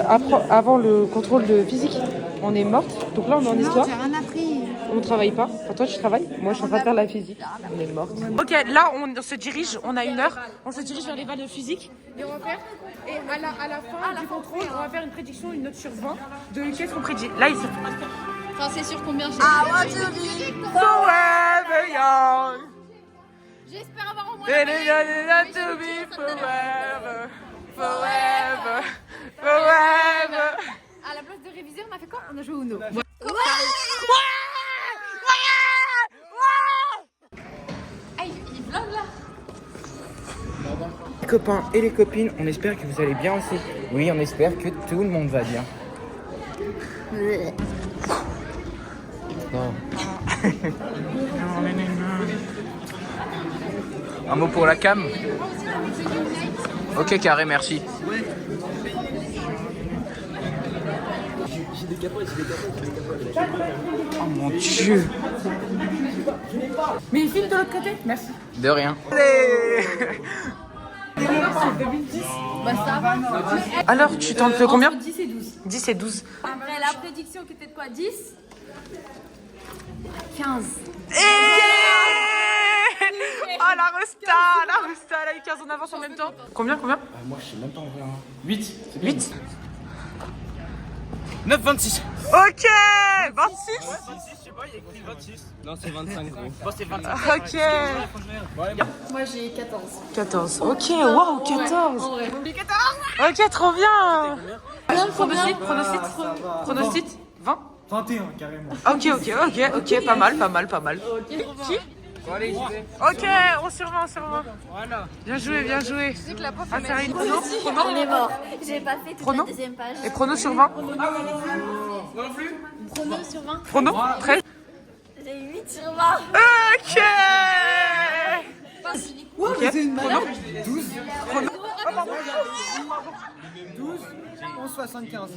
avant le contrôle de physique. On est morte. Donc là, on est en histoire. J'ai rien appris. On travaille pas. Enfin, toi, tu travailles. Moi, je suis en train de faire la physique. On est morte. Ok, là, on se dirige. On a 1 heure. On se dirige vers les balles de physique. Et on va faire. Et à la fin du contrôle, on va faire une prédiction, une note sur 20 de qu'est-ce qu'on prédit. Là, il se. Enfin, c'est sur combien j'ai Forever young. J'espère avoir au moins To be forever, forever, forever. À la place de réviser, on a fait quoi? On a joué au Uno. Il vlog là. Les copains et les copines, on espère que vous allez bien aussi. Oui, on espère que tout le monde va bien. Non. Un mot pour la cam? Ok, carré, merci. Oh mon Dieu. Mais il filme de l'autre côté. Merci. De rien. Bah ça va. Alors, tu tentes de combien? 10 et 12. 10 et 12. Après la prédiction qui était de quoi? 10 15. Oh la resta, elle a eu 15 en avance en même temps. Combien? Moi, je sais même pas en vrai. 8. 8. 9, 26. Ok, 26. 26, je sais pas, il y a écrit 26. Non, c'est 25 gros. Moi, c'est 25. Ok. Moi j'ai 14. 14. Ok, waouh, 14. Ok, trop bien. Pronostic 20. 21 carrément. Ok, pas mal. Qui? Allez, j'y vais. Ok, on surveille. Voilà. Bien joué. Tu sais que la prof Ah, Karine, prono. On est mort. J'ai pas fait toute Prono. la deuxième page. Et prono sur 20. prono sur 20. Prono 13. J'ai 8 sur 20. Ok. Ok, prono 12, Prono. 11, 75.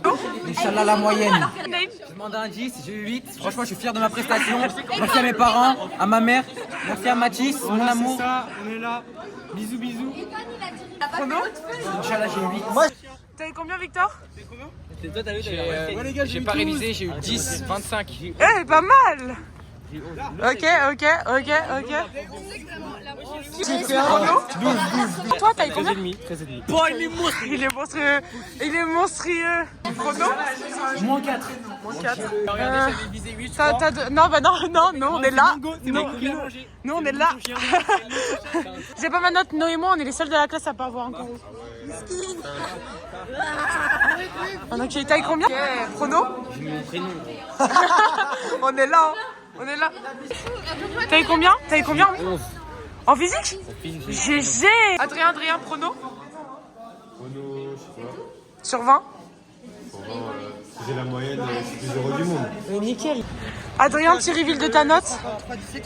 Inch'Allah, la moyenne. Name. Je demande un 10, j'ai eu 8. Franchement, je suis fier de ma prestation. Merci à mes parents, à ma mère. Merci à Mathis, mon amour. C'est ça, on est là. Bisous, bisous. Prono. Inch'Allah, j'ai eu 8. T'as eu combien, Victor? J'ai pas révisé, j'ai eu 10, 25. Eh, pas mal. Ok. Prono. 12. Toi, t'as eu combien? 13,5. Bon, il est monstrueux. Prono? Moins 4. Non, on est là. Nous, on est là. J'ai pas ma note, Noé et moi, on est les seuls de la classe à pas avoir encore. Ok, t'as eu combien? Prono? J'ai mis mon prénom. On est là. T'as eu combien? 11. En physique? GG. Adrien, prono? Prono, je sais pas. Sur 20? Pour voir si j'ai la moyenne, je suis plus heureux du monde. Nickel. Adrien, petit reveal de ta note.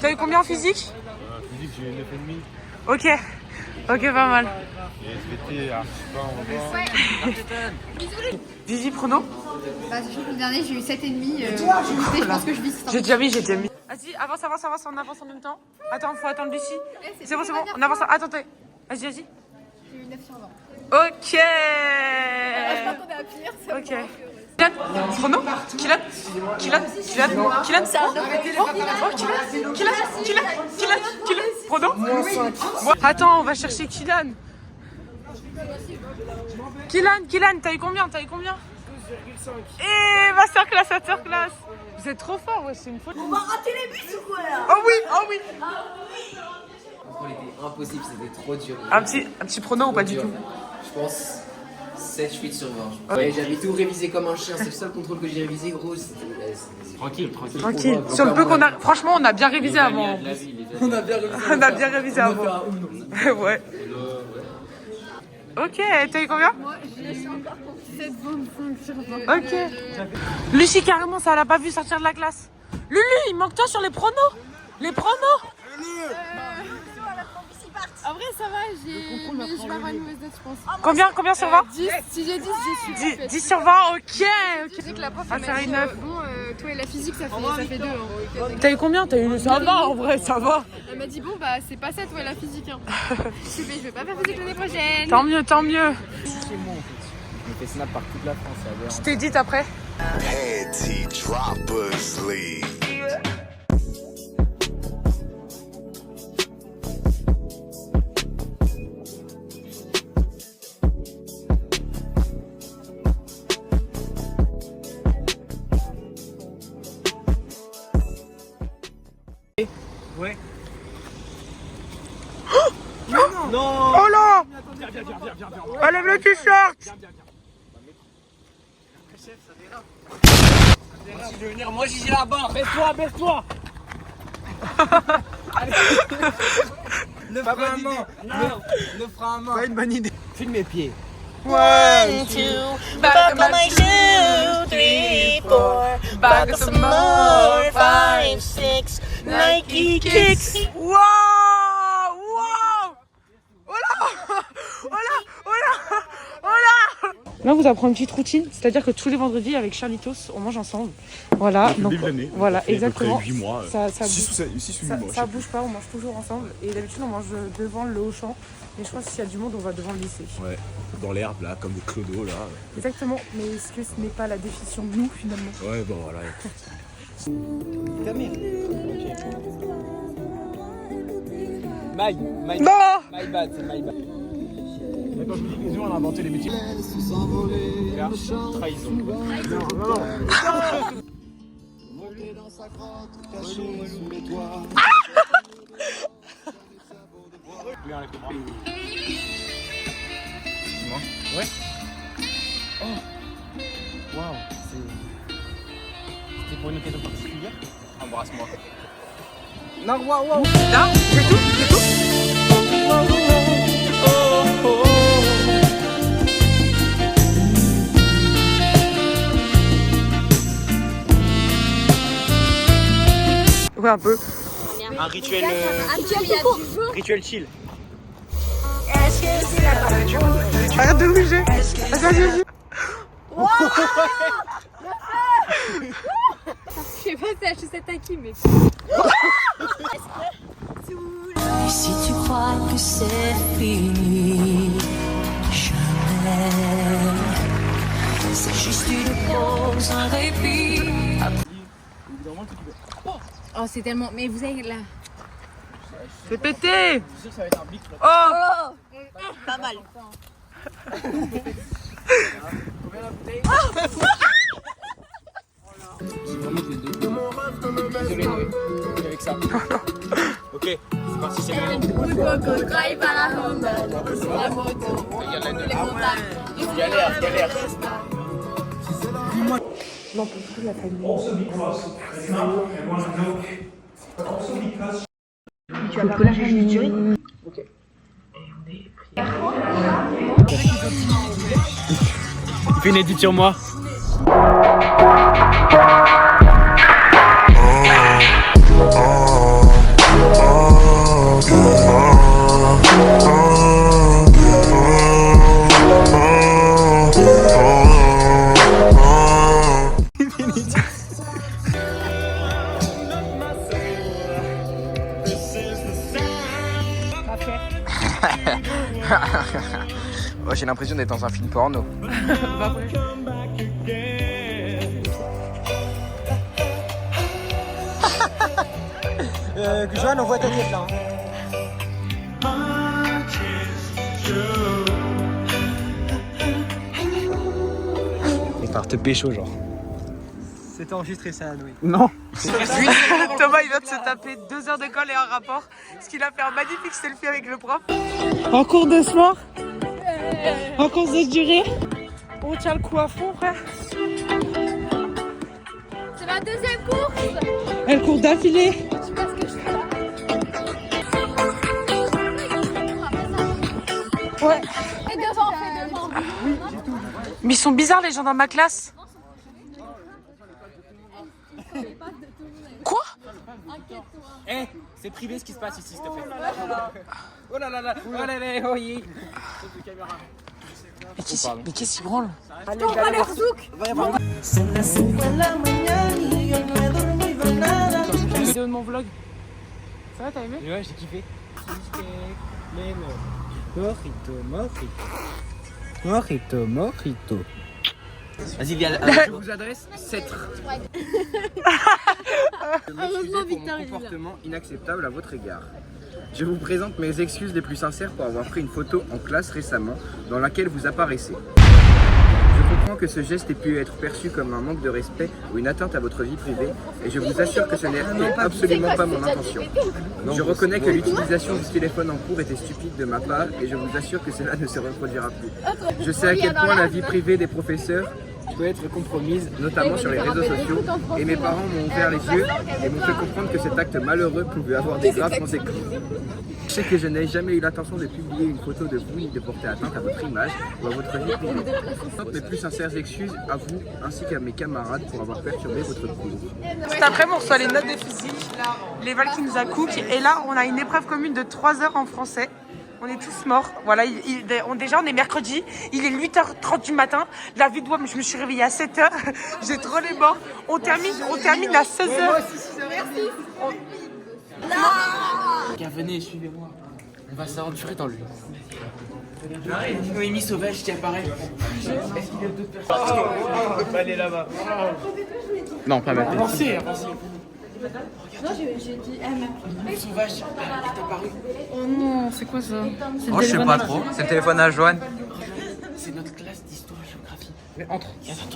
T'as eu combien en physique? Physique, j'ai eu 9,5. Ok, pas mal. Et SVT, je sais pas, on va voir. Vivi, prono? Bah sachant que le dernier j'ai eu 7,5. Je pense que je vis. J'ai déjà mis. Vas-y, avance, on avance en même temps. Attends, faut attendre Lucie. C'est bon, on avance. Attends. Vas-y. J'ai eu 9 sur 20. Ok. Je crois qu'on est à pire, c'est Ok. Kylian, prono? Kylian. Kylian. Prono? Attends, on va chercher Kylian. Kylian, t'as eu combien? 12,5. Et masterclass. Vous êtes trop fort, ouais, c'est une faute. On va rater les bus ou quoi là? Oh oui. Le contrôle était impossible, c'était trop dur. Un petit prono ou pas du tout? Je pense 7-8 sur 20. Ouais, j'avais tout révisé comme un chien, c'est le seul contrôle que j'ai révisé, gros. Tranquille. Tranquille. Sur le peu qu'on a. Franchement, on a bien révisé avant. On a bien révisé. On a bien révisé avant. Ouais. Ok, t'as eu combien? Moi j'ai encore 7,25 sur 20. Ok. Lucie, carrément, ça l'a pas vu sortir de la classe. Lulu, il manque toi sur les pronos. En vrai ça va, mais je vais avoir une mauvaise note je pense. Combien sur 20? 10, si j'ai 10, je suis parfaite. 10 sur 20, ok. Tu sais que la prof Ah, elle ça m'a dit, arrive. bon toi et la physique ça fait 2 hein. T'as eu combien? Ça va en vrai, ça va. Elle m'a dit bon bah c'est pas ça toi et la physique hein. Je vais pas faire physique l'année prochaine. Tant mieux. me fait snap par toute la France, c'est aberrant. Je t'édite après. Panty Droppers League. Ouais. Non. Oh là. Enlève le t-shirt. Si je veux venir, moi j'y suis là-bas. Baisse-toi. Le frein à main. Pas une bonne idée. File mes pieds. 1, 2, buckle my shoe, 3, 4, buckle some more, 5, 6, Nike kicks. Wow, wow. Oh là, oh là, oh là, oh là. Là, on vous apprend une petite routine, c'est-à-dire que tous les vendredis avec Charlitos, on mange ensemble. Voilà, donc voilà, exactement. 8 mois. Ça 6 ou 8 mois. ça bouge pas, on mange toujours ensemble. Et d'habitude, on mange devant le Auchan. Et je pense que s'il y a du monde, on va devant le lycée. Ouais, dans l'herbe là, comme des clodos là. Exactement, mais est-ce que ce n'est pas la définition de nous finalement? Ouais, bon voilà. My bad, c'est my bad. Mais quand je dis qu'ils ont inventé les métiers. Trahison. Ouais. Oh. Waouh, c'était pour une occasion particulière. Embrasse-moi. Non, waouh. Là, c'est tout, c'est tout. Ouais, un peu. Un rituel. Rituel chill. Arrête de bouger. Vas-y. Je sais pas si acheté cette acquis, mais. Et si tu crois que c'est fini, jamais. C'est juste une pause, un répit. Oh, c'est tellement. Mais vous avez là. C'est pété. Je suis sûr que ça va être un big flop. Oh. Pas mal. Combien la bouteille? J'ai vraiment des deux. Désolé Noé, avec ça. Ok, c'est parti, c'est bon. Galère. Non, pour tout la famille. Tu as le collage du jury. Ok. Fais une édite sur moi. Oh, j'ai l'impression d'être dans un film porno. Joanne, on voit ta tête là. Il part te pécho genre. C'était enregistré ça, Noé. Non. Thomas, il vient de se taper 2 heures d'école et un rapport. Parce qu'il a fait un magnifique selfie avec le prof. En cours de sport. En cours de durée. On tient le coup à fond, frère. C'est ma deuxième course. Elle court d'affilée. Je sais pas ce que je fais là. Ouais. Fais devant. Mais ils sont bizarres les gens dans ma classe. Quoi? Eh, c'est privé ce qui se passe ici, s'il te plaît. Oh là là, oh yeah. Mais qu'est-ce qu'il branle? Vidéo de mon vlog. Ça va, t'as aimé? Ouais, j'ai kiffé. Mojito. Mojito, mojito. Vas-y, viens. Je vous adresse 7. Heureusement, Victor, mon il est là. comportement inacceptable à votre égard. Je vous présente mes excuses les plus sincères pour avoir pris une photo en classe récemment dans laquelle vous apparaissez. Je comprends que ce geste ait pu être perçu comme un manque de respect ou une atteinte à votre vie privée et je vous assure que ce n'est absolument pas mon intention. Je reconnais que l'utilisation du téléphone en cours était stupide de ma part et je vous assure que cela ne se reproduira plus. Je sais à quel point la vie privée des professeurs peut être compromise, notamment sur les réseaux sociaux, et mes parents m'ont ouvert les yeux et m'ont fait comprendre que cet acte malheureux pouvait avoir des graves conséquences. Je sais que je n'ai jamais eu l'intention de publier une photo de vous ni de porter atteinte à votre image ou à votre vie privée. Mes plus sincères excuses à vous ainsi qu'à mes camarades pour avoir perturbé votre cours. Cet après-midi, on reçoit les notes de physique, les Val qui nous a cook, et là, on a une épreuve commune de 3 heures en français. On est tous morts. Voilà, déjà on est mercredi, il est 8h30 du matin. La vie de moi, je me suis réveillée à 7h. J'ai trop les morts. On termine à 16h. Venez, suivez-moi. On va s'aventurer dans le... Noémie Sauvage qui apparaît. Est-ce qu'il y a d'autres personnes? On peut pas aller là-bas. Non, pas mal. Non, j'ai dit M. Sauvage est apparu. Oh non, c'est quoi ça? Oh, je sais pas trop. C'est le téléphone à Joanne. C'est notre classe d'histoire-géographie. Mais entre.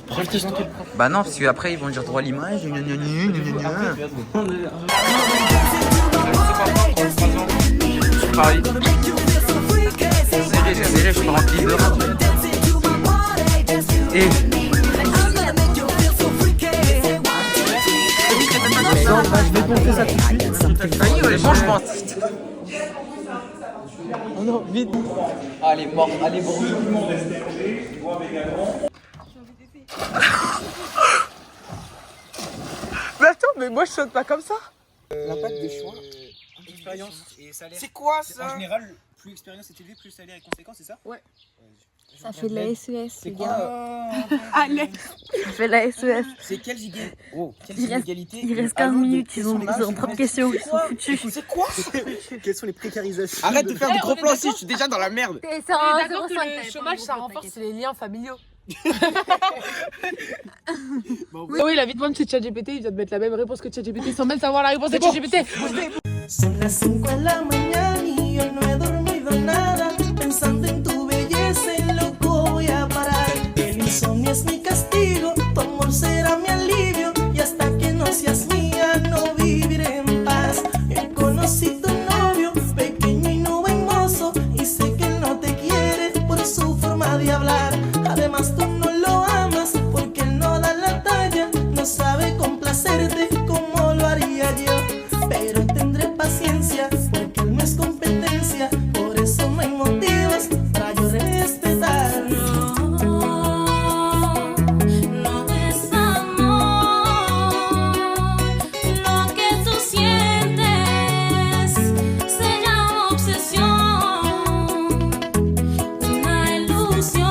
Prof d'histoire. Bah non, parce qu'après ils vont dire droit à l'image. Paris. J'ai serré, je suis rempli de rap. Et... Je vais monter ça tout de suite. Bon, je pense. Oh non, vite. Allez, mort, allez, bruit. Mais attends, mais moi je saute pas comme ça. L'impact des choix, expérience et salaire. C'est quoi ça? En général, plus l'expérience est élevée, plus le salaire est conséquent, c'est ça? Ouais. Ça fait de la SES, C'est les quoi gars. Allez. Ça fait de la SES. C'est quelles inégalités? Oh, quelles Il reste- inégalités? il reste À 15 l'eau de minutes, quel ils ont sondage 30 questions, ils sont foutus. C'est quoi? Quelles sont les précarisations? Arrête de faire du gros plan aussi, je suis déjà dans la merde. C'est un D'accord 0,5. que le chômage ça renforce les liens familiaux. Oui, la vie de moi c'est ChatGPT, il vient de mettre la même réponse que ChatGPT sans même savoir la réponse de ChatGPT. Son las 5 de la mañana y yo no he dormido nada, pensando en tu belleza y loco voy a parar. El insomnio es mi castigo, tu amor será mi alivio y hasta que no seas mía no viviré en paz. Yo conocí tu novio, pequeño y no buen mozo, y sé que él no te quiere por su forma de hablar. Además tú no lo amas porque él no da la talla, no sabe complacerte como lo haría yo. Pero tendré paciencia porque él no es competencia, por eso no hay motivos para yo respetarlo. No es amor, lo que tú sientes se llama obsesión, una ilusión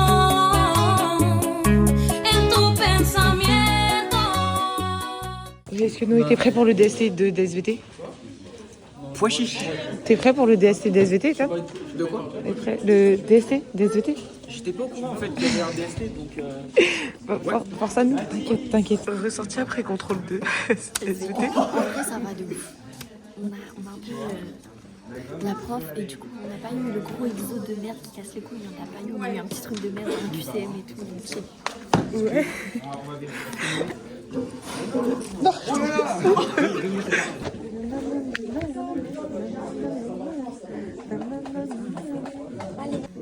en tu pensamiento. Est-ce que nous t'es prêt pour le DST de DSVT? Pois chiche. T'es prêt pour le DST DSVT toi? De quoi? T'es prêt? Le DST DSVT? J'étais pas au courant en fait qu'il y avait un DST donc. Force à nous, t'inquiète. Ressorti après contrôle de DSVT. Après, ça va de ouf. On a un peu de la prof et du coup, on n'a pas eu le gros exo de merde qui casse les couilles. On n'a pas eu, on a eu un petit truc de merde avec QCM et tout. Donc c'est... Ouais.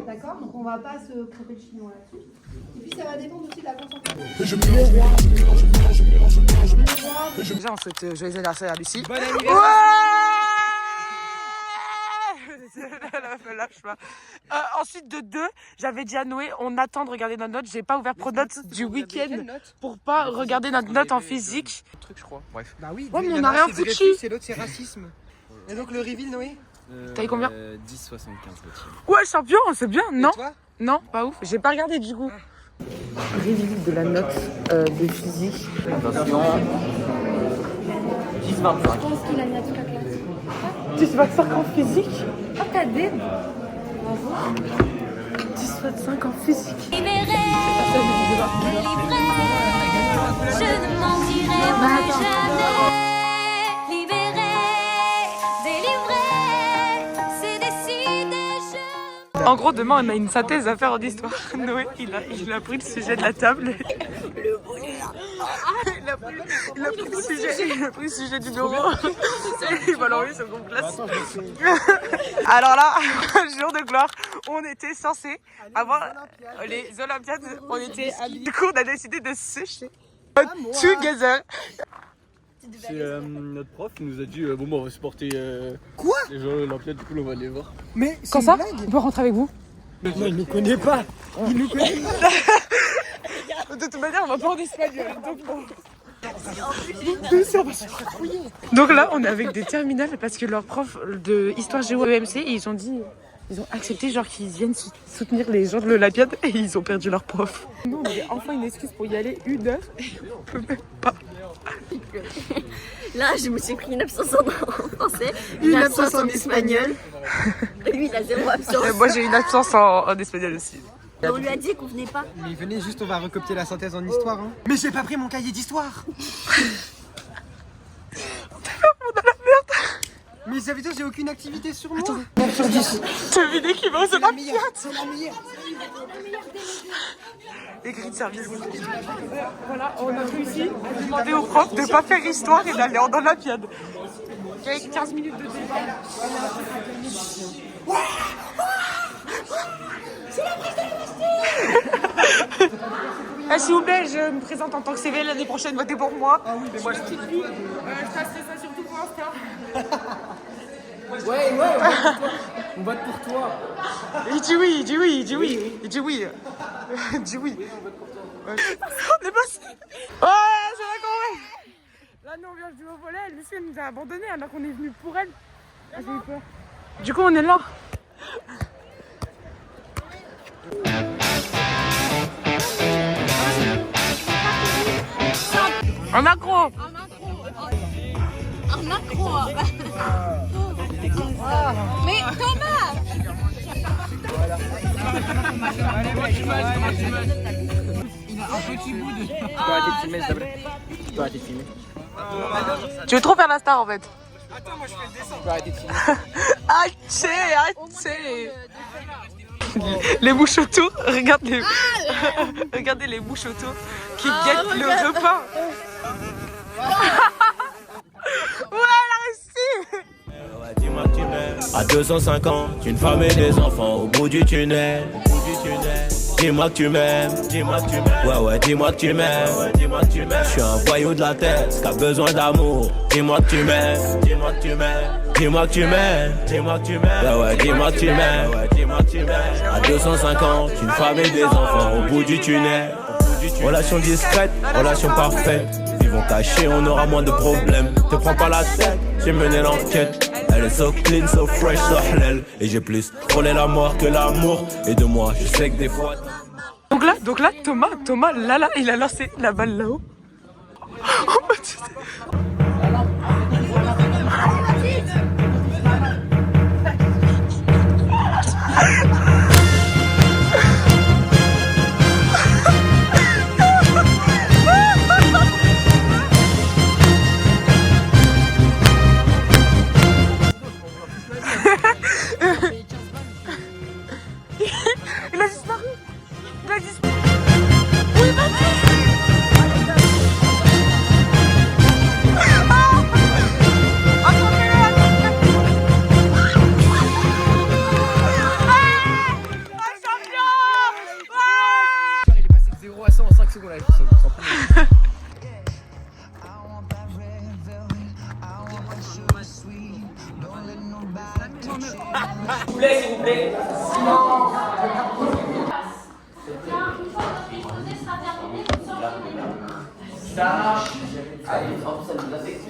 D'accord, donc on va pas se prêter le chinois là-dessus. Et puis ça va dépendre aussi de la concentration. Déjà, on souhaite joyeux anniversaire à Lucie. Bon anniversaire. Ouais. Lâche pas. Ensuite de 2, j'avais dit à Noé, on attend de regarder notre note. J'ai pas ouvert Pronote du week-end pour pas regarder notre note en physique. Truc je crois. Bref. Bah oui, Ouais, mais il y on en a a rien un, c'est foutu. Dreyfus et l'autre c'est racisme. Et donc le reveal, Noé? T'as eu combien? 10,75 le team. Ouais, champion, c'est bien, non? Et toi? Non, pas ouf. J'ai pas regardé du coup. Révision de la note de physique. Attention. 10,25. Qu'est-ce qu'il a mis à toute la classe? Tu sais pas que ça en physique? Oh, t'as des... Bravo. 10 soit 5 en physique. Libéré, délivré, je ne mentirai plus jamais. Libéré, délivré, c'est décidé, je... En gros, demain, on a une synthèse à faire en histoire. Noé, il a pris le sujet de la table. Le bonheur. Il a pris le sujet du bureau. Et il va l'envoyer sur Google Class. Alors là, jour de gloire, on était censé avoir les Olympiades. On était habillés. Du coup, on a décidé de se sécher. Together. C'est notre prof qui nous a dit bon bah on va supporter les gens Olympiades, du coup on va aller voir. Mais Quand ça, on peut rentrer avec vous? Non, il nous connaît pas. Il nous connaît pas. De toute manière, on va pas en espagnol. Donc là, on est avec des terminales parce que leur prof de histoire géo EMC, ils ont dit, ils ont accepté genre qu'ils viennent soutenir les gens de l'Olympiade et ils ont perdu leur prof. Nous, on avait enfin une excuse pour y aller 1 heure et on peut même pas. Là, je me suis pris une absence en français, une absence en espagnol. Lui, il a 0 absence. Moi, j'ai une absence en espagnol aussi. On lui a dit qu'on venait pas. Mais venez juste, on va recopier la synthèse en histoire. Hein. Mais j'ai pas pris mon cahier d'histoire. On a la merde. Mais ça veut dire que j'ai aucune activité sur moi. Attends, 9 sur 10. Devinez qui va aux Olympiades. C'est la meilleure. Les grilles de service. Voilà, on a réussi à demander aux profs de ne pas faire histoire et d'aller en Olympiade. Avec 15 minutes de débat. C'est la prise de la Bastille. S'il vous plaît, je me présente en tant que CV l'année prochaine, votez pour moi. Ah oui, mais moi je suis petite fille. Je passerai ça surtout pour Insta. Ouais, on vote pour toi. Il dit oui, il dit oui, il dit oui, il dit oui. Il dit oui. On est passé. Ouais, c'est d'accord. Là, nous, on vient de jouer au volet. Lucie, elle nous a abandonnés alors qu'on est venu pour elle. Ah, j'ai eu peur. Du coup, on est là. Un accro. Un accro. Mais Thomas! Il a un petit bout de... Tu peux arrêter de filmer, s'il te plaît. Tu peux arrêter de filmer. Tu veux trop faire la star en fait. Attends, moi je fais le dessin. Tu peux arrêter de filmer. Les mouches autour, regardez les mouches autour qui guettent le repas. Ouais, elle a réussi. Dis-moi que tu m'aimes. À 250, une femme et des enfants au bout du tunnel. Dis-moi que tu m'aimes. Ouais, dis-moi que tu m'aimes. Je suis un voyou de la tête qui a besoin d'amour. Dis-moi que tu m'aimes. Dis-moi que tu m'aimes. Ouais, dis-moi que tu m'aimes. À 250, une femme et des enfants au bout du tunnel. Relation discrète, relation parfaite. Vivons cachés, on aura moins de problèmes. Te prends pas la tête, j'ai mené l'enquête. Elle est so clean, so fresh, so halal. Et j'ai plus frôlé la mort que l'amour. Et de moi, je sais que des fois... Donc là, Thomas, là, il a lancé la balle là-haut. Oh, il a disparu. Oui, vas-y. Il est passé de 0 à 100 en 5 secondes là. S'il vous plaît. Ça marche. Allez, en plus ça nous affecte.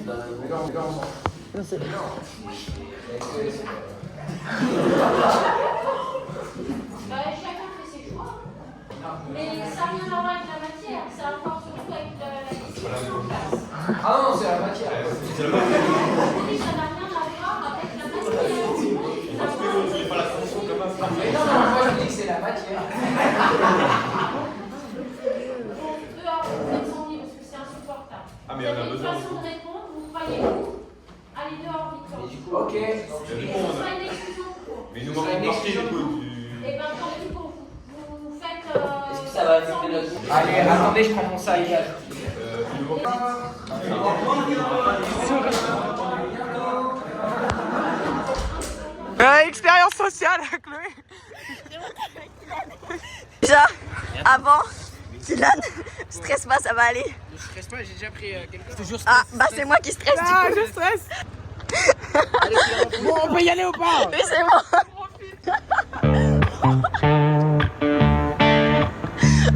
Chacun fait ses choix. Mais ça n'a rien à voir avec la matière. Ça a à voir surtout avec la discussion en classe. Ah non, c'est la matière. Ça n'a rien à voir avec la matière. Mais non, moi je dis que c'est la matière. une façon de répondre, vous croyez vous. Allez dehors, Victor. Ok. Ce sera une exclusion. Mais nous manquons marqué du coup. Et ben tant pis pour vous. Vous faites. Est-ce que ça va affecter notre groupe? Allez, attendez, je prends mon sac. Expérience sociale, Chloé. Déjà, avant, Dylan, stresse pas, ça va aller. Ne stresse pas, j'ai déjà pris quelque chose. Ah, bah c'est moi qui stresse du coup. Je stresse. Bon, on peut y aller ou pas? Oui, c'est bon.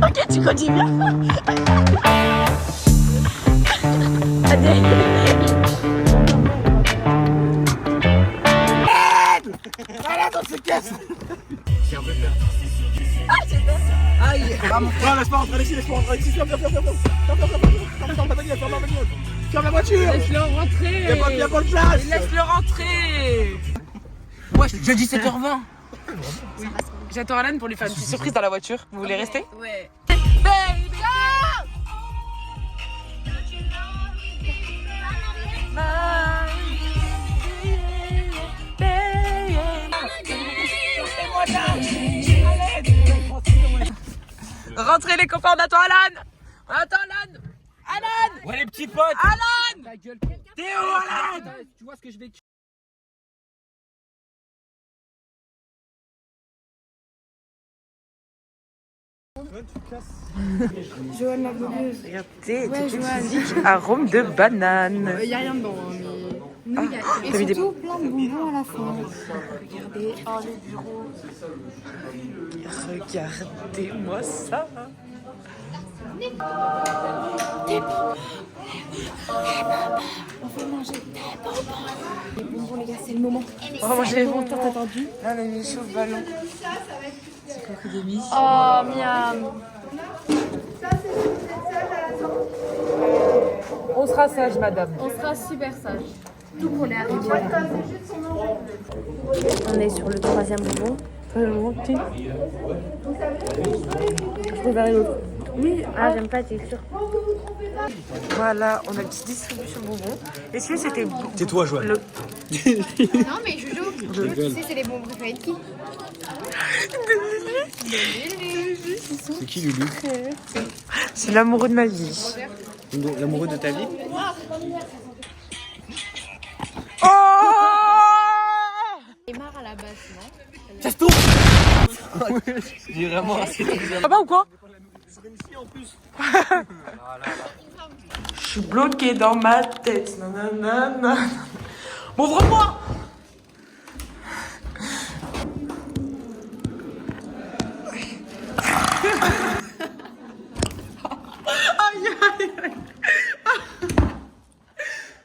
Ok, tu conduis bien. Allez. Voilà dans cette caisse. J'ai un peu peur. Ah, j'ai peur. Aïe. Non, laisse-moi rentrer ici, ferme la voiture. Laisse-le rentrer. Y'a pas de place. Laisse-le rentrer. Ouais, j'ai dit 7h20. J'attends Alan pour lui faire une petite surprise dans la voiture. Vous voulez rester? Ouais. Rentrez les copains, on attend Alan. On attend Alan. Alan. Ouais, les petits potes. Alan. Ta gueule. T'es où, Alan? Tu vois ce que je vais. Joanne la blogueuse. Regardez, Ouais, toute Joanne. physique, arôme de banane. Il n'y a rien dedans, hein, mais. Nous, il y a. Et t'as mis des- surtout plein de bonbons à la fin. Regardez. Oh, les bureaux. Regardez-moi ça. On va manger des bonbons. Les bonbons, les gars, c'est le moment. On va manger les bonbons. T'as attendu. Là, on a mis chauffe ballon. C'est coco de mise. Oh, miam. On sera sage, madame. On sera super sage. Tout pour les arriver. On est sur le 3e bonbon. Je préfère l'autre. Oui, ah, j'aime pas, t'es sûr. Voilà, on a une petite distribution de bonbons. Et celui c'était. Tais-toi, Joanne. Non, mais Jojo, tu sais, c'est les bonbons préférés de qui? C'est qui, Lulu? C'est l'amoureux de ma vie. L'amoureux de ta vie? Oh! Et marre à la base, non? Ça se tourne! J'ai vraiment assez de Ça va ou quoi? Je suis bloquée dans ma tête. Nanana. Bon, ouvre-moi! Aïe, aïe, aïe.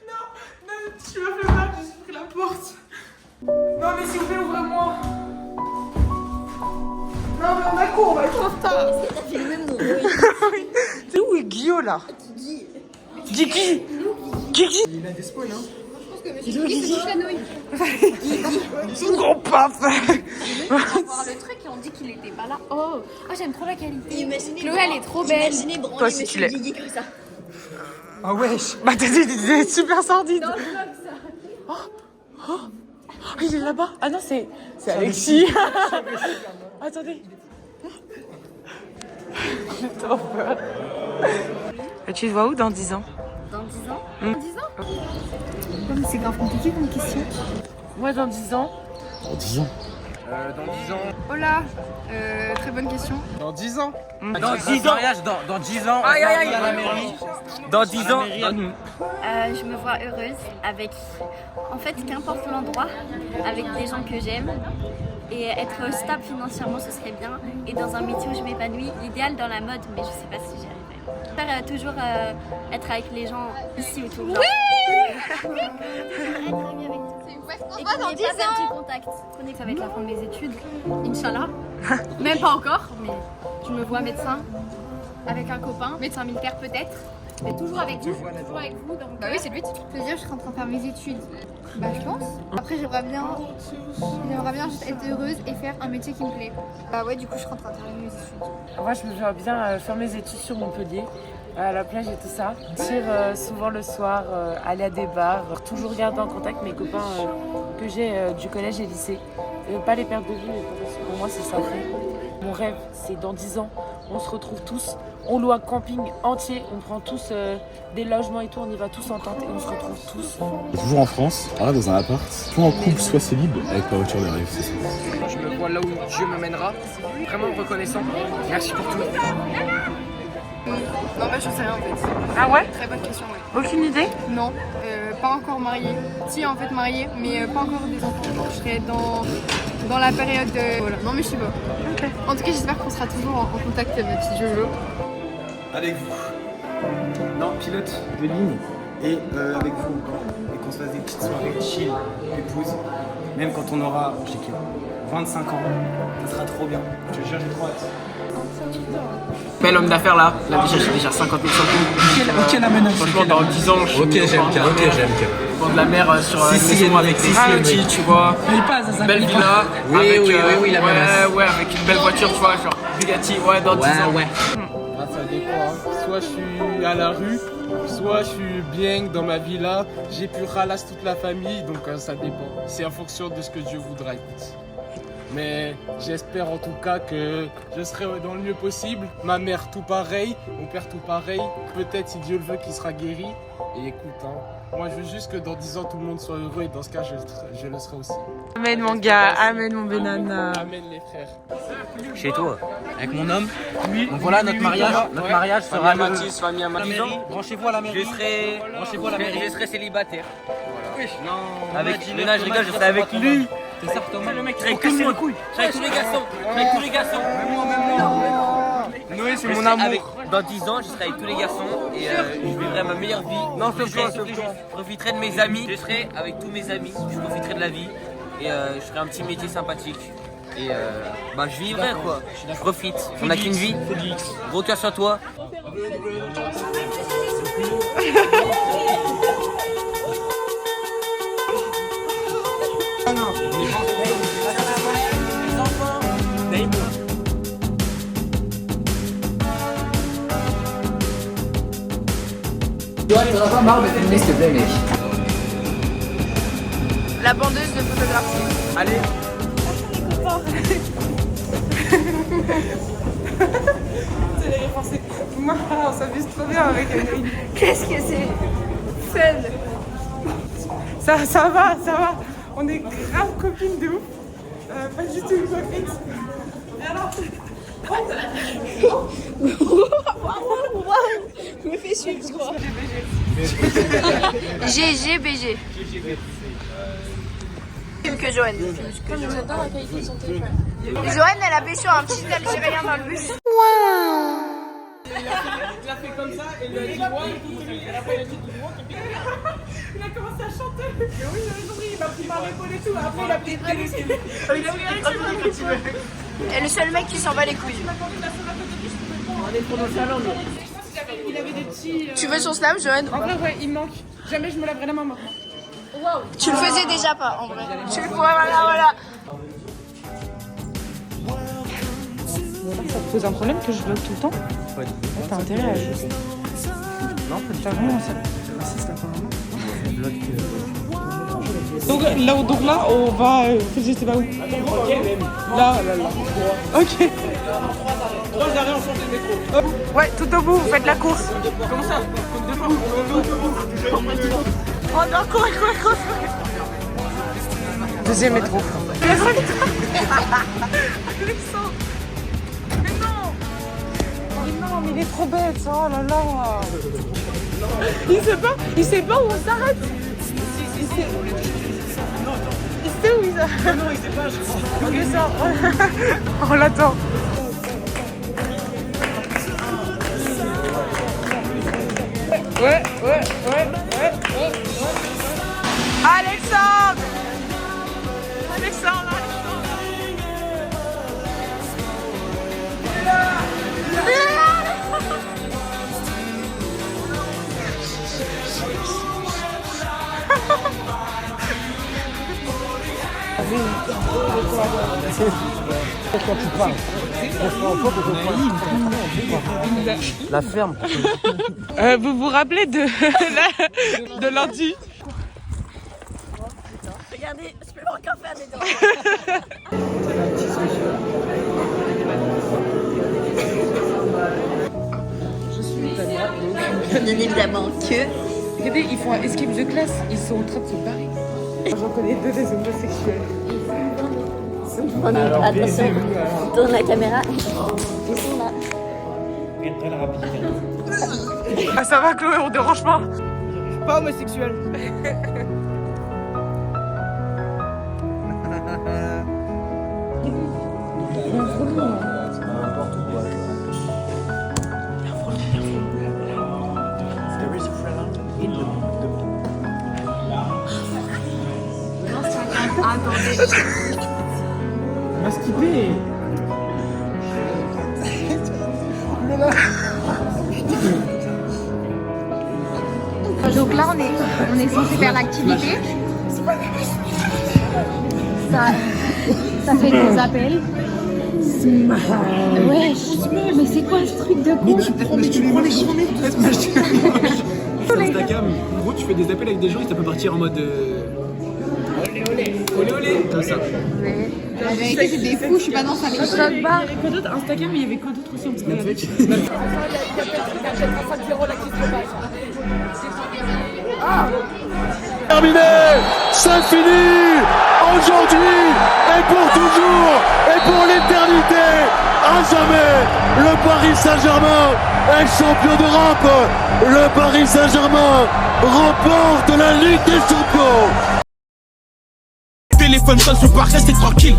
Non, tu m'as fait mal, j'ai pris la porte. Non, mais s'il vous plaît, ouvrez-moi. Non, mais on a cours, on va être en retard. C'est où est Guillaume là? Guigui. Guigui. Il a des spoils, hein. Son gros paf. voir le truc et on dit qu'il était pas là. Oh, j'aime trop la qualité. Chloé, elle est trop belle. Imaginez Toi branler aussi, tu Monsieur l'es. Guigui comme ça. Ah wesh. Bah t'es super sordide. Oh, oh, il est là-bas. Ah non, c'est Alexis. Attendez. J'ai trop peur. Et tu te vois où dans 10 ans? Dans 10 ans? Dans 10 ans? Non, mais c'est grave compliqué comme question. Moi dans 10 ans. Dans 10 ans. Dans 10 ans. Oh là, très bonne question. Dans 10 ans. Dans 10 ans. Dans 10 ans. Aïe, aïe, aïe. À la mairie. Dans 10 ans. Je me vois heureuse avec, en fait, qu'importe l'endroit, avec des gens que j'aime. Et être stable financièrement, ce serait bien. Et dans un métier où je m'épanouis, l'idéal dans la mode, mais je sais pas si j'y arriverai. J'espère toujours être avec les gens ici autour. Genre. Oui. Être amie avec toi. Et qu'on n'ait pas perdu contact. Qu'on ait fait avec la fin de mes études, Inch'Allah. Même pas encore, mais je me vois médecin avec un copain, médecin militaire peut-être. Mais toujours avec vous. Toujours avec vous. Donc, bah oui, c'est le but. C'est-à-dire, je serai en train de faire mes études. Bah, je pense. Après, j'aimerais bien juste être heureuse et faire un métier qui me plaît. Bah ouais, du coup, je serai en train de terminer mes études. Moi, je me vois bien faire mes études sur Montpellier, à la plage et tout ça. Sortir souvent le soir, aller à des bars, toujours garder en contact mes copains que j'ai du collège et lycée. Pas les perdre de vue, pour moi, c'est sacré. Mon rêve, c'est dans 10 ans, on se retrouve tous, on loue un camping entier, on prend tous des logements et tout, on y va tous en tente et on se retrouve tous. Toujours en France, dans un appart, soit en couple, soit célib, avec la voiture derrière, c'est ça. Je me vois là où Dieu me mènera, vraiment reconnaissant. Merci pour tout. Non, bah, je sais rien en fait. Ah ouais? Très bonne question, ouais. Aucune idée? Non, pas encore mariée. Si, en fait, mariée, mais pas encore des enfants. Je serai dans la période de... Voilà. Non, mais je sais pas. Okay. En tout cas, j'espère qu'on sera toujours en contact, ma petite Jojo. Avec vous. Non, pilote de ligne. Et avec vous encore. Et qu'on se fasse des petites soirées chill, épouse. Même quand on aura, je sais que 25 ans, ça sera trop bien. Je te jure, j'ai trop hâte. Bel homme d'affaires là j'ai déjà 50 000 centimes. Ok, la menace. Franchement, dans 10 ans, je Ok, j'aime bien, ok, j'aime bien. Bord de la mer sur une maison avec des petits, tu vois. Belle villa. Oui, la menace. Ouais, avec une belle voiture, tu vois, genre Bugatti, ouais, dans 10 ans. Ouais. Ah, ça dépend. Hein. Soit je suis à la rue, soit je suis bien dans ma villa. J'ai pu ralasse toute la famille, donc ça dépend. C'est en fonction de ce que Dieu voudra. Mais j'espère en tout cas que je serai dans le mieux possible. Ma mère tout pareil, mon père tout pareil. Peut-être si Dieu le veut qu'il sera guéri. Et écoute, hein, moi je veux juste que dans 10 ans tout le monde soit heureux et dans ce cas je le serai aussi. Amen mon gars, amen mon Benana. Amen les frères. Chez toi, avec mon homme. Oui. Donc voilà, notre mariage. Notre mariage sera le... famille à Mathis. Branchez-vous à la mairie. Je serai célibataire. Voilà. Non. Avec Léna, je rigole, je serai avec lui. C'est ça, Thomas. Le mec qui va casser les couilles. Je serai avec tous les garçons. Avec tous les garçons. Même moi. Noé, c'est mon amour. Dans 10 ans, je serai avec tous les garçons et je vivrai ma meilleure vie. Non, je profiterai de mes amis. Je serai avec tous mes amis. Je profiterai de la vie et je ferai un petit métier sympathique. Et bah je vivrai quoi. Je profite. On n'a qu'une vie. Gros cœur sur toi. Tu vois, il n'en a pas marre de filmer s'il te plaît, mec. La bandeuse de photographie. Allez. C'est les références. On s'amuse trop bien avec Emeline. Qu'est-ce que c'est fun. Ça va. On est grave copines de ouf. Pas du tout copines. Alors. Je me fais suivre, je crois. GGBG. Que Joanne. Comme j'adore la qualité de son téléphone. Joanne, elle a pécho un petit Algérien dans le bus. Il a fait comme ça et il a dit ouais. Il a commencé à chanter. Et oui, il m'a pris par l'épaule et tout. Après, il a pris très risqué. Et le seul mec qui s'en bat les couilles. On est trop dans le salon. Il avait des petits. Tu veux son slam, Joanne? En vrai, ouais, il manque. Jamais je me laverai la main maintenant. Wow. Tu le faisais déjà pas, en vrai. Tu le pourrais, voilà. Ça te pose un problème que je bloque tout le temps? Ouais. T'as intérêt à ajuster. Non, T'as vraiment ça. C'est ça, apparemment. Donc là, on va. Je sais pas où. Là. Ok. 3 arrêts, on change de métro. Ouais, tout au bout, vous faites la course. Comment ça? Oh non, cours. Deuxième métro. Alexandre. Mais non, mais il est trop bête, oh là là. Il sait pas où on s'arrête. Il sait où il s'arrête. Non, il sait pas, je crois. Ok, ça. On l'attend. Ouais. Alexandre. Quand tu parles. La ferme. Vous vous rappelez de lundi? Regardez, je peux encore faire des dents. Je suis Tania. Bien évidemment que... Regardez, ils font un escape de classe. Ils sont en train de se barrer. J'en connais deux des homosexuels. Attention, tourne la caméra. Ils sont là. Ah ça va Chloé, on dérange pas? Pas homosexuel. On va skipper. Donc là, on est censé faire l'activité. Ça fait des appels. Wesh, mais c'est quoi ce truc de con? Mais tu prends les journées. C'est Instagram. En gros, tu fais des appels avec des gens et ça peut partir en mode. Olé olé. Olé olé. Comme ça. La vérité, c'est des fous, je suis pas dans ça. Il y avait quoi d'autre? Instagram, mais il y avait quoi d'autre aussi? On Snapchat. Il y a peut-être un 5-0 là qui se passe. Ah! Terminé, c'est fini. Aujourd'hui et pour toujours et pour l'éternité, à jamais, le Paris Saint-Germain est champion d'Europe. Le Paris Saint-Germain remporte la Ligue des Champions. Téléphone sonne sur pas rester tranquille.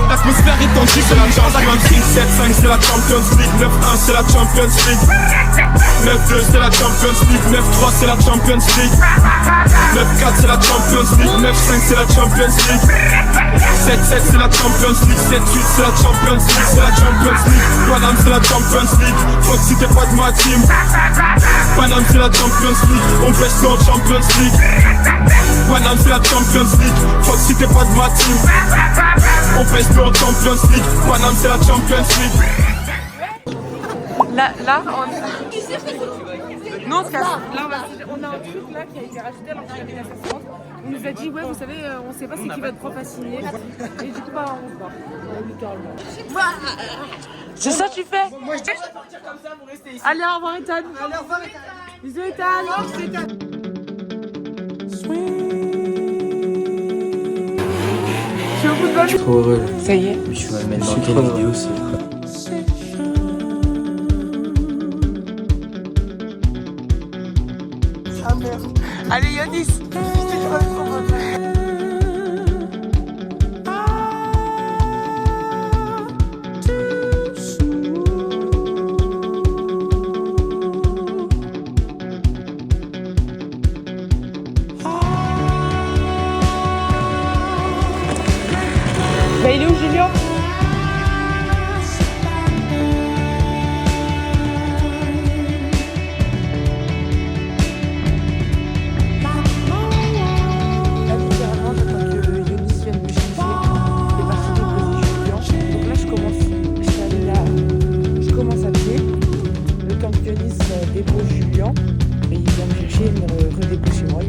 L'atmosphère est tendue, c'est la Champions League. 7-5 c'est la Champions League, 9-1 c'est la Champions League, 9-2 c'est la Champions League, 9-3 c'est la Champions League, 9-4 c'est la Champions League, 9-5 c'est la Champions League, 7-7 c'est la Champions League, 7-8 c'est la Champions League, c'est la Champions League. Paname c'est la Champions League, fuck si t'es pas de ma team. Paname c'est la Champions League, on pêche en Champions League. Paname c'est la Champions League, fuck si t'es pas de ma team. On pèse plus en Champions League, Paname c'est la Champions League. Là, non, on a un truc là qui a été rajouté alors qu'il y avait une assistante. On nous a dit, ouais, vous savez, on sait pas c'est qui votre prof à signer. Et du coup, bah, on se bat. Littéralement. C'est ça que tu fais? Moi, je vais partir comme ça pour rester ici. Allez, au revoir, Ethan. Allez, au revoir, Ethan. Bisous, Ethan. Je suis au football. Je suis trop heureux. Ça y est. Je suis mettre dans quelle vidéo c'est. Ah merde. Allez Yanis. Bah il est où Julien? Dépose Julien et il va me chercher et me redéposer chez moi.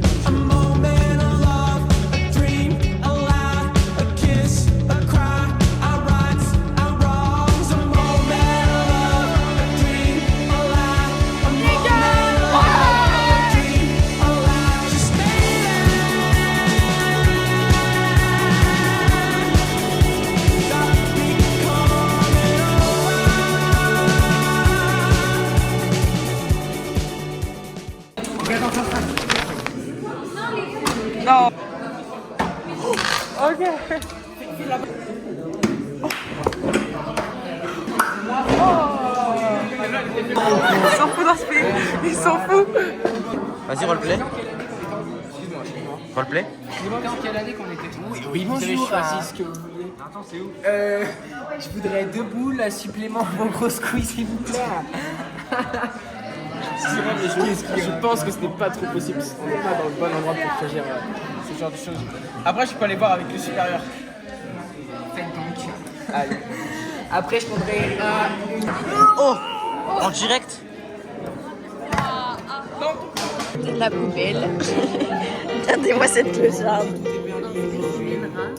Non. Ok. Il s'en fout dans ce film. Il s'en fout. Vas-y, roleplay. Roleplay. Dis-moi en quelle année qu'on était. Oui, bonjour. Vous avez choisi ce que vous voulez. Attends, c'est où Je voudrais 2 boules à supplément vos grosses couilles, s'il vous plaît. C'est vrai, mais je pense que ce n'est pas trop possible. On n'est pas dans le bon endroit pour choisir. genre de choses. Après, je peux aller voir avec le supérieur. Faites donc. Allez. Après, je prendrai Oh, en direct. La poubelle. Regardez-moi cette clocharde.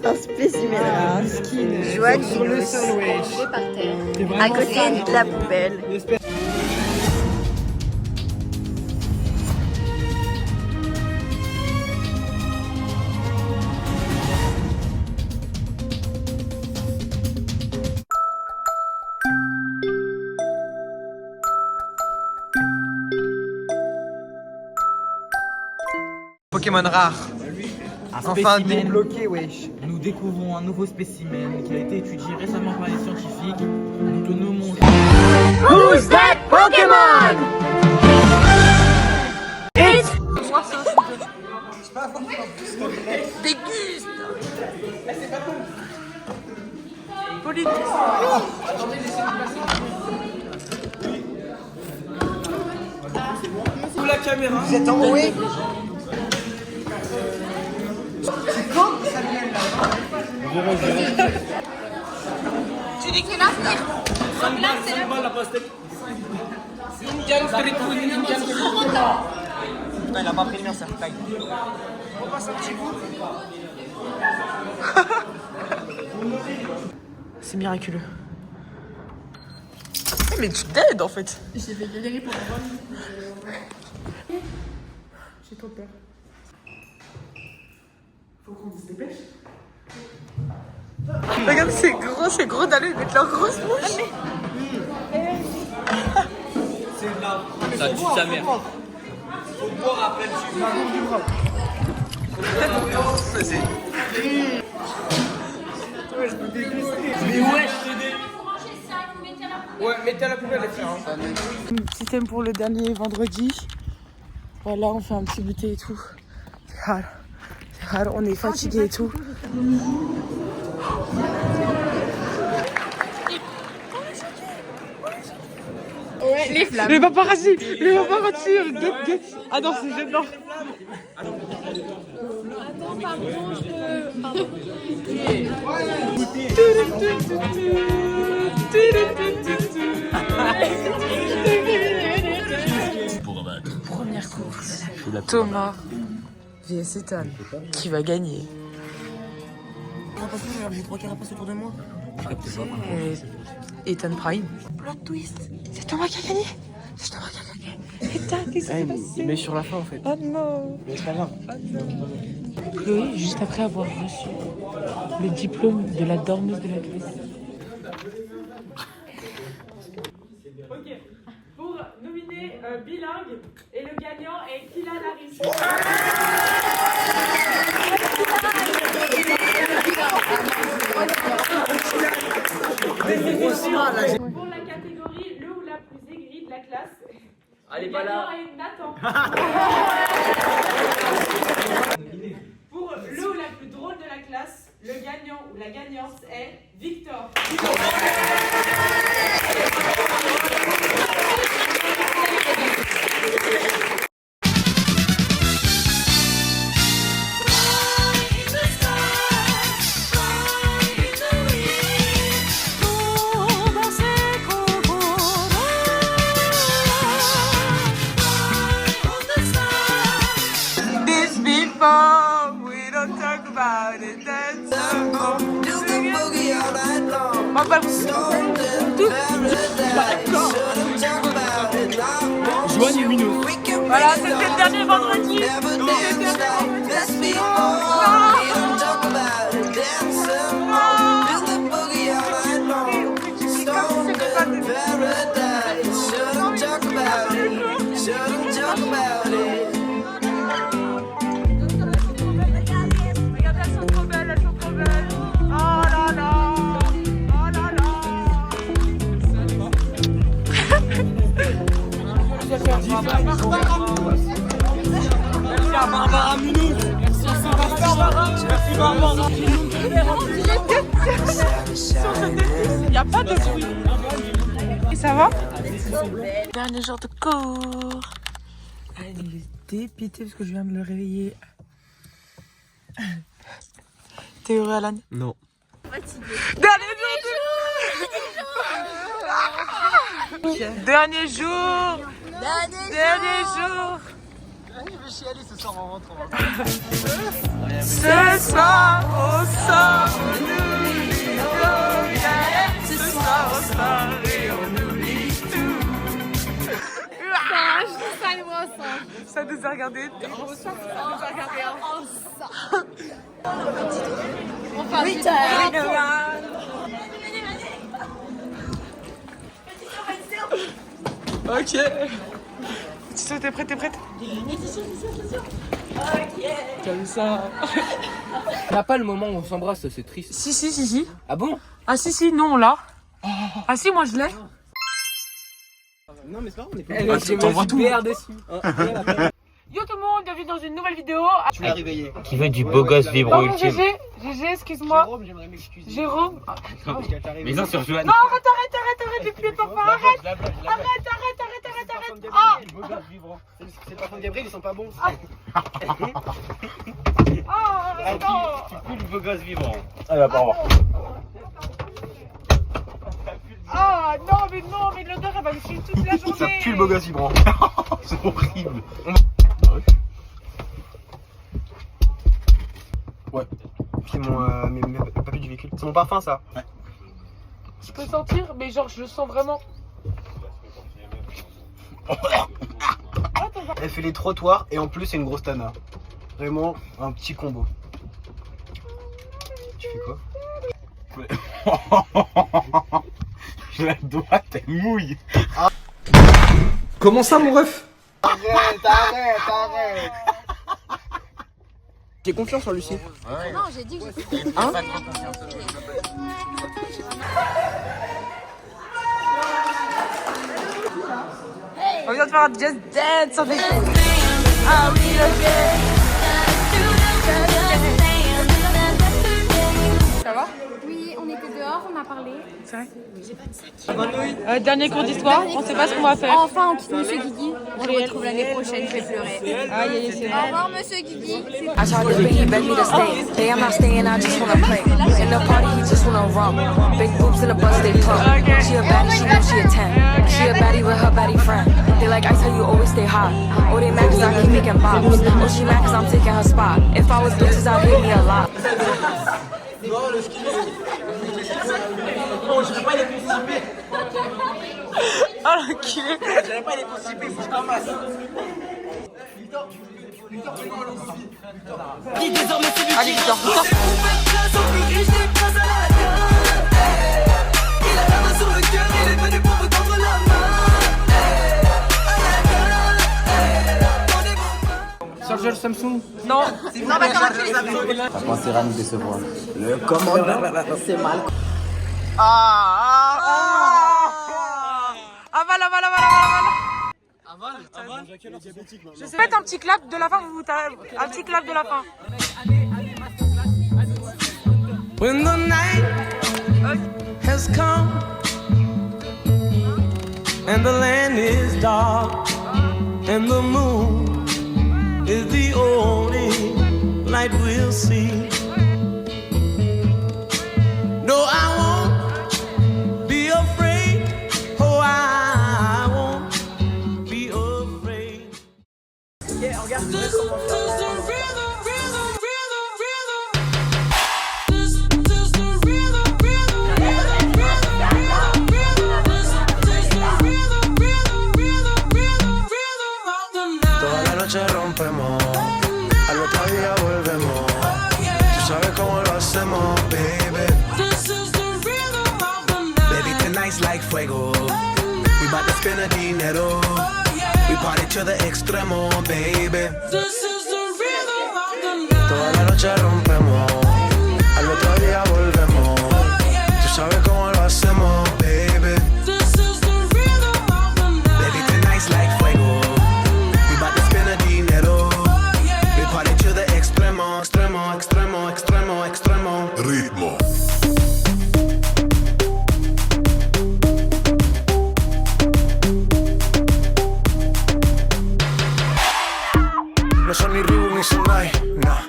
Un spécimen rare. Joanie sur le sol, wesh. À côté de la poubelle. Pokémon rare. Enfin bloqué, wesh. Nous découvrons un nouveau spécimen qui a été étudié récemment par les scientifiques. Nous le nommons. Who's that Pokémon? It's... Déguste. Pauline. Où la caméra? Vous êtes en haut. C'est quand Samuel là? Tu dis que c'est l'avenir. 5 balles la pastèque. Indian Street Food, Indian Street Food. Putain, il a pas pris le mien, ça taille. On passe un petit coup. C'est miraculeux. Mais tu t'aides en fait. J'ai fait galérer pour avoir. J'ai trop peur. Faut qu'on se dépêche. Regarde, c'est gros d'aller mettre leur grosse bouche. C'est de la... Ça tue sa mère. Faut boire après le sucre. Ouais, je peux déguster. Mais ouais, ouais, mettez à la poubelle les frères. Système pour le dernier vendredi. Voilà, on fait un petit goûter et tout. C'est rare, on est fatigué et tout. Ouais, les flammes. Les paparazzi, get. Ah non, c'est gênant. Attends, pardon. Première course. Thomas vs Ethan. Qui va gagner? J'ai 3 carapaces autour de moi. Je capte ça. Ethan Prime. Plot twist. C'est Thomas qui a gagné. C'est Thomas qui a gagné. Ethan, qu'est-ce qui s'est passé? Mais sur la fin en fait. Oh non. Mais c'est pas grave. Chloé, juste après avoir reçu le diplôme de la dormeuse de la classe. Ok, pour nominer bilingue, et le gagnant est Kylian Harris. Pour la catégorie le ou la plus aigrie de la classe, Allez, le pas gagnant là. est Nathan. Pour le ou la plus drôle de la classe, le gagnant ou la gagnante est Victor. This before, we don't talk about it. That's Joanie Minou. Voilà, c'était le dernier vendredi. Regardez, elles sont trop belles, Oh là là. Oh là là. Merci à Barbara Minou. Merci à Barbara. Merci Barbara. Il n'y a pas de bruit. Et ça va? Dernier jour de cours. Elle est dépitée parce que je viens de le réveiller T'es heureux, Alan? Non. Dernier jour. Dernier jour. Je vais chialer ce soir en rentrant. Ce soir, au soir, on oublie nos galères. Ce soir, au soir, et on oublie tout. Ça nous a regardé. Ok. Tito, t'es prête? Comme ça. On n'a pas le moment où on s'embrasse, c'est triste. Si. Ah bon? Ah si, non, on l'a. Ah si, moi je l'ai. Non, mais c'est pas grave, on est pas. t'envoies tout. Yo tout le monde, bienvenue dans une nouvelle vidéo. Tu l'as réveillé. Qui veut du beau gosse vibro Pardon, ultime. GG, excuse-moi. Jérôme, j'aimerais m'excuser. Jérôme. Mais non, sur Joanne. Non, arrête, j'ai plus de parfum, arrête. Arrête. Ah. C'est pas Gabriel, ils sont pas bons. Ah, non. Tu pues le beau gosse vivant. Ah, là, pardon. Ah, non, mais l'odeur, elle va me suivre toute la journée. Ça pue le beau gosse vibrant. C'est horrible. Ouais. C'est mon mes papiers du véhicule. C'est mon parfum, ça. Ouais. Je peux sentir, mais genre, je le sens vraiment. Elle fait les trottoirs et en plus, c'est une grosse tana. Vraiment, un petit combo. Tu fais quoi? Je la dois, t'es mouille. Ah. Comment ça, mon ref? Arrête. J'ai confiance en Lucie. Non, j'ai dit que j'étais. Hein? On vient de faire un Just Dance avec Ça va? Oui, on était dehors, on a parlé. C'est vrai? J'ai pas de sac. Dernier cours d'histoire, on sait pas ce qu'on va faire. Enfin, on quitte Monsieur Guigui. On le retrouve l'année prochaine, je vais pleurer. Aïe, c'est Au revoir, Monsieur Guigui. I tried to beg, he begged me to stay. Hey, I'm not staying, I just wanna play. In the party, he just wanna romp. Big boobs in the bus, they pump. She a baddie, she knows she a 10. She a baddie with her baddie friend. They like, I tell you, always stay hot. Oh, they mad cause I keep making bops. Oh, she mad cause I'm taking her spot. If I was bitches, I'd hate me a lot. Oh, je vais pas les constiper. Oh l'enculé. Je vais pas les constiper, faut que je ramasse. Allez, Victor. Chargeur Samsung? Non. Non, mais Par contre, c'est rare nous décevoir. Le commandant, c'est mal. Avale. Je sais. Faites un petit clap de la fin, un petit clap de la fin. When the night has come and the land is dark and the moon is the only light we'll see. No, I won't be afraid. Oh, I won't be afraid. Yeah, regarde. Toda la noche rompemos, al otro día volvemos. Tú sabes cómo lo hacemos, baby. Baby, tonight's like fuego. We bout to spend a dinero. We party to the extremo, baby. Toda la noche rompemos, al otro día volvemos. Tú sabes cómo lo hacemos, baby. Baby, tonight's like fuego. We bout to spend a dinero. We party to the extremo, extremo, extremo, extremo, extremo. Ritmo. No son ni Reebok ni Sonai, nah.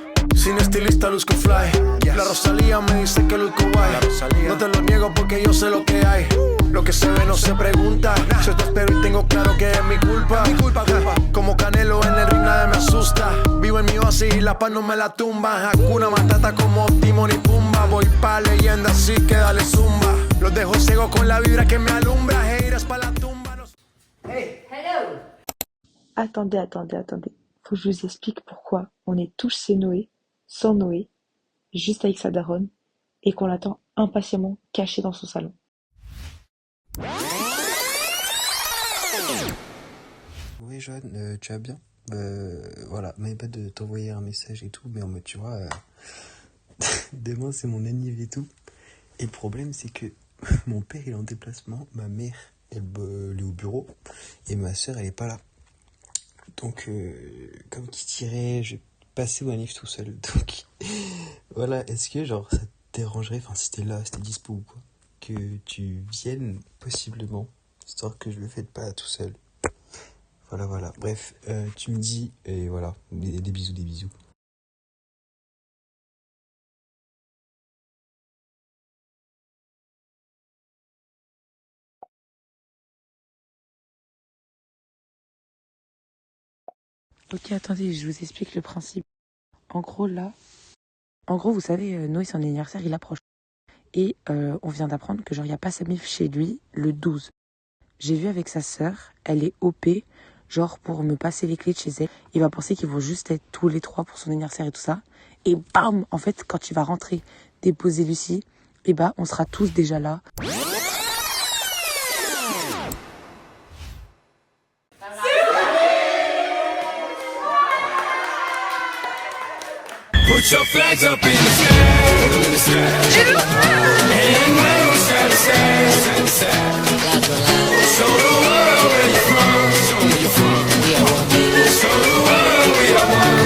Sin estilista luzco fly. La Rosalía me dice que luzco guay. No te lo niego porque yo sé lo que hay. Lo que se ve no se pregunta. Yo te espero y tengo claro que es mi culpa. Como Canelo en el ring nadie me asusta. Vivo en mi oasis y la paz no me la tumba. Hakuna Matata como Timon y Pumba. Voy pa' leyenda así que dale zumba. Los dejo ciego con la vibra que me alumbra. Heiras pa' la tumba. Hey, hello. Attendez. Faut que je vous explique pourquoi on est tous chez Noé, sans Noé, juste avec sa daronne, et qu'on l'attend impatiemment caché dans son salon. Oui, Joanne, tu vas bien? Voilà, mais pas de t'envoyer un message et tout, mais en mode, tu vois, demain c'est mon anniv et tout. Et le problème, c'est que mon père il est en déplacement, ma mère elle est au bureau, et ma soeur elle est pas là. Donc, comme qui dirait, je vais passer au anniv tout seul. Donc, voilà, est-ce que genre ça te dérangerait, enfin si t'es là, si t'es dispo ou quoi, que tu viennes possiblement, histoire que je le fête pas tout seul. Voilà. Bref, tu me dis, et voilà, des bisous. Ok, attendez, je vous explique le principe. En gros, vous savez, Noé, son anniversaire, il approche. Et on vient d'apprendre que genre, il n'y a pas sa mif chez lui le 12. J'ai vu avec sa sœur, elle est OP, genre pour me passer les clés de chez elle. Il va penser qu'ils vont juste être tous les trois pour son anniversaire et tout ça. Et bam, en fait, quand il va rentrer, déposer Lucie, et bah, on sera tous déjà là. Put your flags up in the sky. And wave side to side. Show the world where you're from. Show where you're from. Show the world we are one.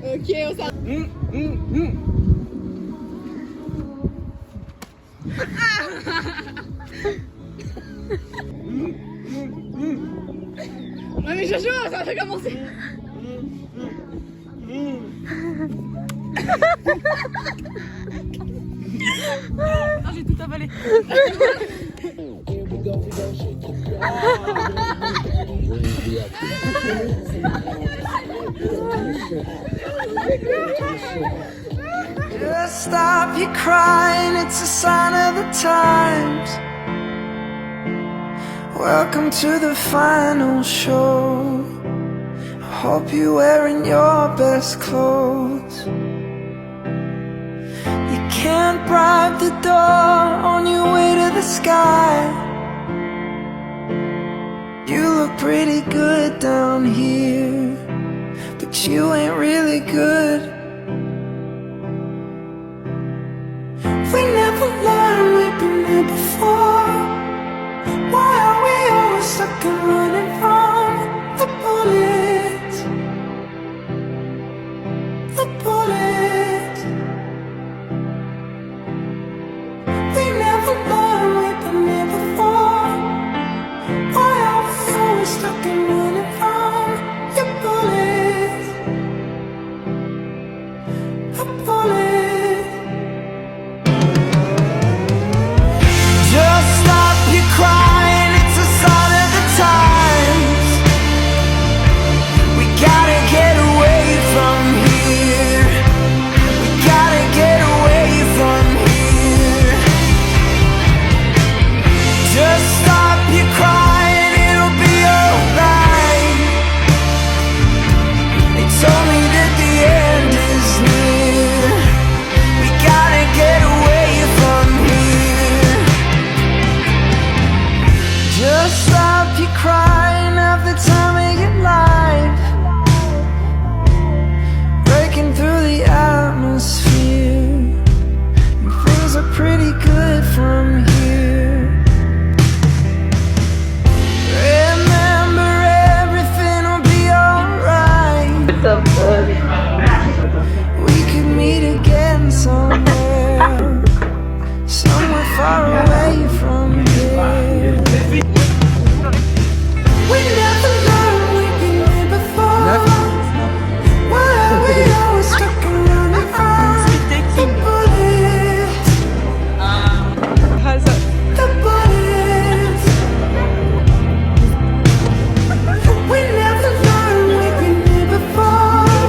Ok, on s'en... Ouais mais Jojo, ça va commencer. Non, j'ai tout avalé. Just stop your crying, it's a sign of the times. Welcome to the final show. I hope you're wearing your best clothes. You can't bribe the door on your way to the sky. You look pretty good down here, but you ain't really good. We never learned, we've been there before. Why are we always stuck and running from stuck in running from your bullets. A bullet. Just stop your crying, it's a sign of the times. We gotta get away from here. We gotta get away from here. Just stop your crying, it'll be alright. They told me that the end is near. We gotta get away from here. Just stop your crying, have the time of your life. Breaking through the atmosphere. And things are pretty good from here. Remember, everything will be alright. We could meet again somewhere. Somewhere far away from here. We never learned we've been here before. Why are we always stuck around and from the bullets? The bullets. We never learned we've been here before.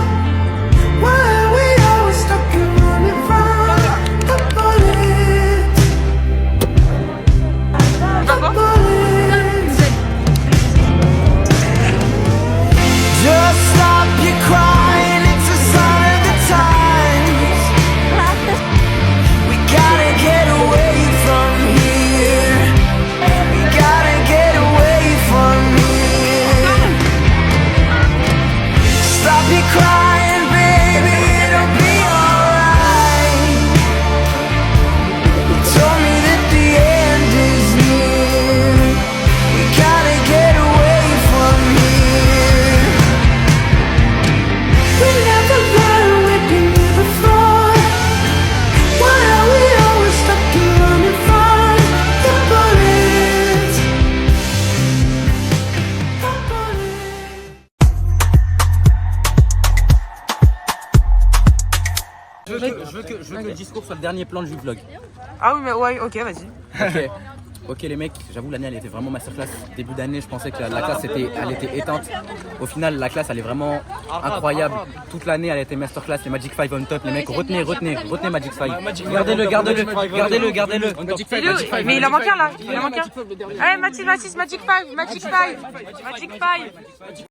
Why are we always stuck around and from the bullets? The bullets. Just stop your crying, it's a sign of the times. We gotta get away from here. We gotta get away from here. Stop your crying, baby, it'll be alright. You told me that the end is near. We gotta get away from here. We never learned we've been here before. Why are we always stuck and running from the bullets? Je veux que le discours soit le dernier plan du vlog. Ah oui, mais ouais, ok, vas-y. Ok les mecs, j'avoue l'année elle était vraiment masterclass. Début d'année je pensais que la classe elle était éteinte. Au final la classe elle est vraiment incroyable. Toute l'année elle était masterclass. Les Magic 5 on top. Les mecs retenez Magic 5. Gardez-le. Mais il en manque un là. Il en manque un. Allez, Mathis, Magic 5.